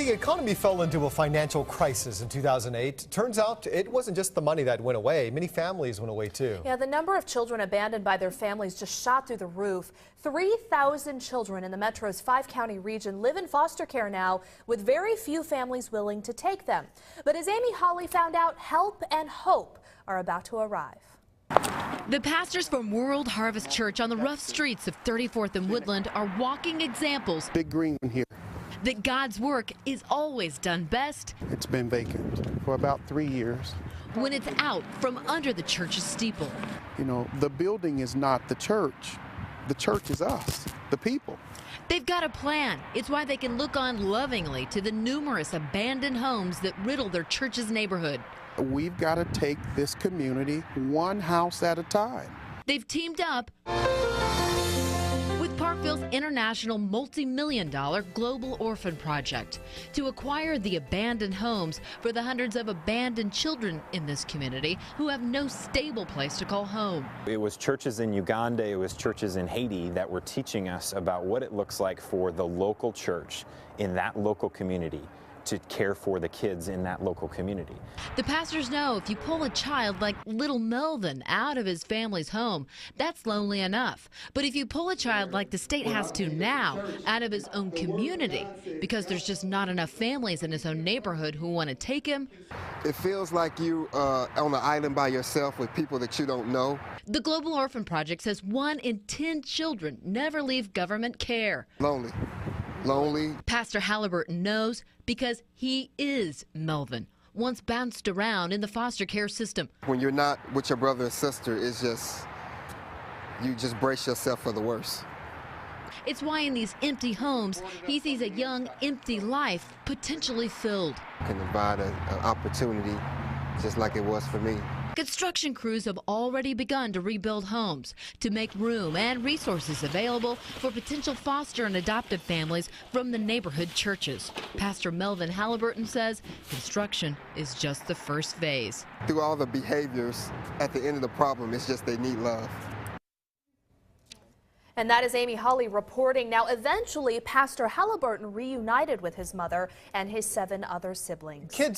The economy fell into a financial crisis in 2008. Turns out it wasn't just the money that went away. Many families went away too. Yeah, the number of children abandoned by their families just shot through the roof. 3,000 children in the Metro's 5-county region live in foster care now, with very few families willing to take them. But as Amy Hawley found out, help and hope are about to arrive. The pastors from World Harvest Church on the rough streets of 34th and Woodland are walking examples. Big green here. That God's work is always done best. It's been vacant for about 3 years. When it's out from under the church's steeple. You know, the building is not the church. The church is us, the people. They've got a plan. It's why they can look on lovingly to the numerous abandoned homes that riddle their church's neighborhood. We've got to take this community one house at a time. They've teamed up with Parkville's international multi-million-dollar Global Orphan Project to acquire the abandoned homes for the hundreds of abandoned children in this community who have no stable place to call home. It was churches in Uganda, it was churches in Haiti that were teaching us about what it looks like for the local church in that local community to care for the kids in that local community. The pastors know if you pull a child like little Melvin out of his family's home, that's lonely enough. But if you pull a child like the state has to now out of his own community, because there's just not enough families in his own neighborhood who want to take him. It feels like you on an island by yourself with people that you don't know. The Global Orphan Project says 1 in 10 children never leave government care. Lonely. Pastor Halliburton knows because he is Melvin, once bounced around in the foster care system. When you're not with your brother and sister, it's just, you just brace yourself for the worst. It's why in these empty homes, he sees a young, empty life potentially filled. Can provide an opportunity just like it was for me. Construction crews have already begun to rebuild homes to make room and resources available for potential foster and adoptive families from the neighborhood churches. Pastor Melvin Halliburton says construction is just the first phase. Through all the behaviors, at the end of the problem, it's just they need love. And that is Amy Hawley reporting. Now, eventually, Pastor Halliburton reunited with his mother and his 7 other siblings. Kids